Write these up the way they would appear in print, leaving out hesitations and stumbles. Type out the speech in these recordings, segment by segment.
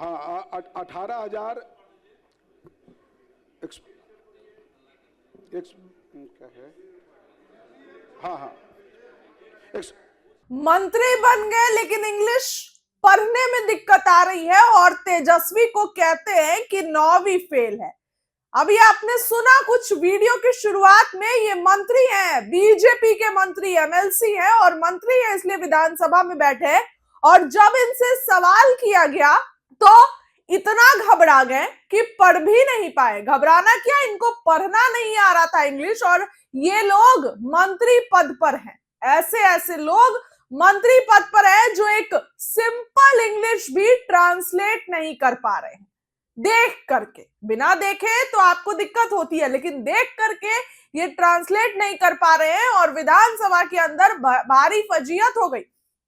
हाँ 18,000 क्या है, हाँ मंत्री बन गए लेकिन इंग्लिश पढ़ने में दिक्कत आ रही है और तेजस्वी को कहते हैं कि 9वीं फेल है। अभी आपने सुना कुछ वीडियो की शुरुआत में, ये मंत्री हैं, बीजेपी के मंत्री, एमएलसी हैं और मंत्री हैं, इसलिए विधानसभा में बैठे। और जब इनसे सवाल किया गया तो इतना घबरा गए कि पढ़ भी नहीं पाए। घबराना क्या, इनको पढ़ना नहीं आ रहा था इंग्लिश, और ये लोग मंत्री पद पर हैं। ऐसे ऐसे लोग मंत्री पद पर है जो एक सिंपल इंग्लिश भी ट्रांसलेट नहीं कर पा रहे हैं। देख करके, बिना देखे तो आपको दिक्कत होती है, लेकिन देख करके ये ट्रांसलेट नहीं कर पा रहे हैं और विधानसभा के अंदर भारी फजीयत हो गई।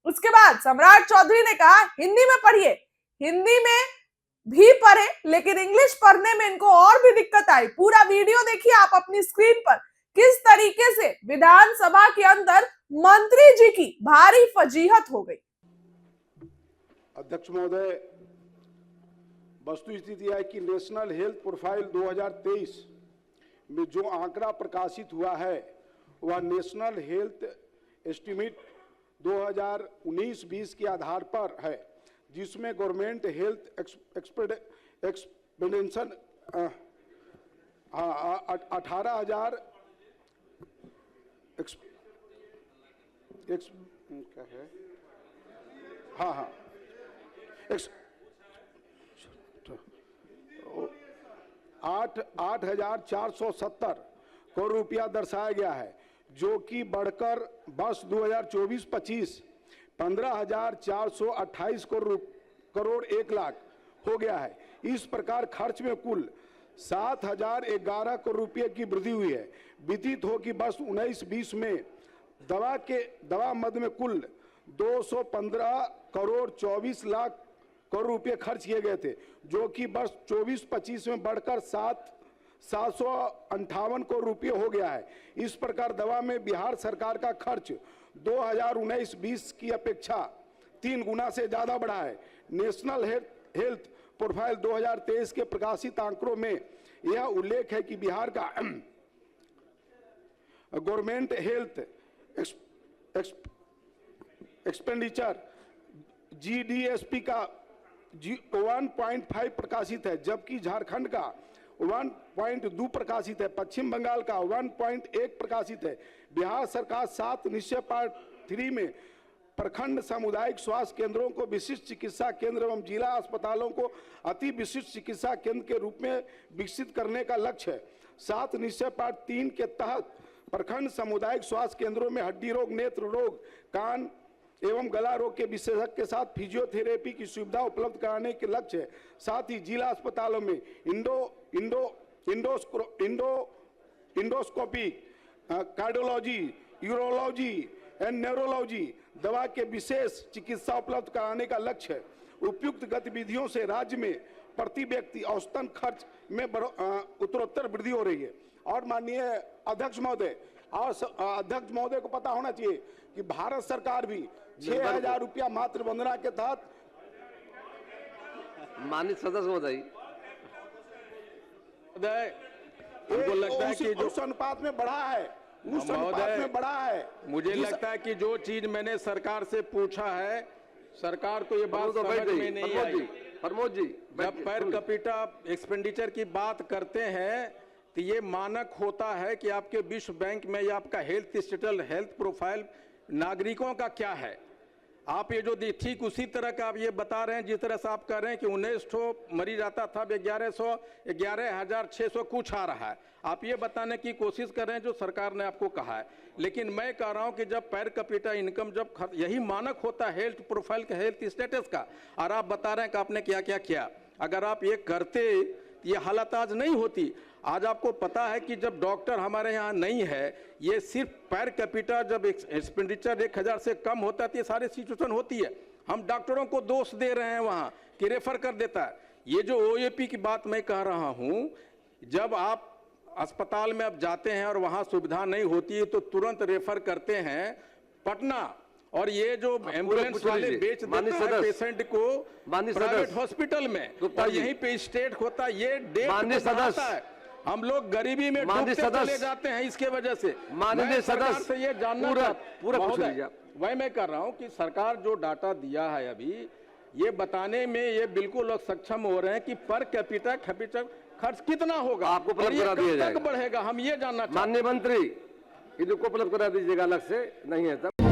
उसके बाद सम्राट चौधरी ने कहा हिंदी में पढ़िए, हिंदी में भी पढ़े, लेकिन इंग्लिश पढ़ने में इनको और भी दिक्कत आई। पूरा वीडियो देखिए आप अपनी स्क्रीन पर, किस तरीके से विधानसभा के अंदर मंत्री जी की भारी फजीहत हो गई। अध्यक्ष महोदय, वस्तु स्थिति है कि नेशनल हेल्थ प्रोफाइल 2023 में जो आंकड़ा प्रकाशित हुआ है वह नेशनल हेल्थ एस्टीमेट 2019-20 के आधार पर है, जिसमें गवर्नमेंट हेल्थ एक्सपेंडिचर 18,000 क्या है, हाँ 8,470 करोड़ रुपया दर्शाया गया है, जो कि बढ़कर वर्ष 2024-25 15,428 करोड़ 1 लाख हो गया है। इस प्रकार खर्च में कुल 7,011 करोड़ रुपये की वृद्धि हुई है। विदित हो कि वर्ष 19-20 में दवा मद में कुल 215 करोड़ 24 लाख करोड़ रुपए खर्च किए गए थे, जो कि वर्ष 24-25 में बढ़कर 758 करोड़ रुपए हो गया है। इस प्रकार दवा में बिहार सरकार का खर्च 2019-20 की अपेक्षा 3 गुना से ज्यादा बढ़ा है। नेशनल हेल्थ प्रोफाइल 2023 के प्रकाशित आंकड़ों में यह उल्लेख है कि बिहार का गवर्नमेंट हेल्थ एक्सपेंडिचर जीडीएसपी का 1.5 प्रकाशित है, जबकि झारखंड का 1.2 प्रकाशित है, पश्चिम बंगाल का 1.1 प्रकाशित है। बिहार सरकार 7 निश्चय पार्ट 3 में प्रखंड सामुदायिक स्वास्थ्य केंद्रों को विशिष्ट चिकित्सा केंद्र एवं जिला अस्पतालों को अति विशिष्ट चिकित्सा केंद्र के रूप में विकसित करने का लक्ष्य है। 7 निश्चय पार्ट 3 के तहत प्रखंड सामुदायिक स्वास्थ्य केंद्रों में हड्डी रोग, नेत्र रोग, कान एवं गला रोग के विशेषज्ञ के साथ फिजियोथेरेपी की सुविधा उपलब्ध कराने के लक्ष्य है। साथ ही जिला अस्पतालों में endoscopy, cardiology, urology and neurology दवा के विशेष चिकित्सा उपलब्ध कराने का लक्ष्य है। उपयुक्त गतिविधियों से राज्य में प्रति व्यक्ति औसतन खर्च में उत्तरोत्तर वृद्धि हो रही है। और माननीय अध्यक्ष महोदय को पता होना चाहिए कि भारत सरकार भी 6,000 रुपया मातृ वंदना के तहत, माननीय सदस्य महोदय, हमको लगता है कि उस अनुपात में बढ़ा है, उस अनुपात में बढ़ा है। मुझे लगता है कि जो चीज मैंने सरकार से पूछा है, सरकार को ये बात समझ में नहीं आई। प्रमोद जी, जब पर कैपिटा एक्सपेंडिचर की बात करते हैं तो ये मानक होता है कि आपके विश्व बैंक में या आपका हेल्थ स्टेटस, हेल्थ प्रोफाइल नागरिकों का क्या है। आप ये जो ठीक उसी तरह का आप ये बता रहे हैं, जिस तरह से आप कह रहे हैं कि 19 मरीज आता था, 11,600 कुछ आ रहा है। आप ये बताने की कोशिश कर रहे हैं जो सरकार ने आपको कहा है। लेकिन मैं कह रहा हूं कि जब पर कैपिटा इनकम, जब यही मानक होता है हेल्थ प्रोफाइल का, हेल्थ स्टेटस का, और आप बता रहे हैं कि आपने क्या क्या किया। अगर आप ये करते, ये हालत आज नहीं होती। आज आपको पता है कि जब डॉक्टर हमारे यहाँ नहीं है, ये सिर्फ पर कैपिटा जब एक्सपेंडिचर 1,000 से कम होता है तो ये सारी सिचुएशन होती है। हम डॉक्टरों को दोष दे रहे हैं वहाँ कि रेफर कर देता है। ये जो ओएपी की बात मैं कह रहा हूँ, जब आप अस्पताल में अब जाते हैं और वहाँ सुविधा नहीं होती है तो तुरंत रेफर करते हैं पटना, और ये जो एम्बुलेंस पूछ वाले लीजिए। बेच माननीय देते हैं सदस्य। पेशेंट को माननीय प्राइवेट सदस्य। हॉस्पिटल में, गुप्ता और जी। यहीं पे स्टेट होता है, ये डेट माननीय को बढ़ाता सदस्य। है। हम लोग गरीबी में माननीय डूबते चले सदस्य। जाते हैं इसके वजह से। माननीय मैं सरकार सदस्य। से ये जानना पूरा पूछ महोदय, लीजिए आप। वही मैं कर रहा हूँ कि सरकार जो डाटा दिया है अभी, ये बताने में ये बिल्कुल लोग सक्षम हो रहे हैं कि पर कैपिटा खर्च कितना होगा, आपको उपलब्ध और ये करा दिया कब तक जाएगा। बढ़ेगा, हम ये जानना चाहते हैं। माननीय मंत्री, इनको उपलब्ध करा दीजिएगा, अलग से नहीं है तब।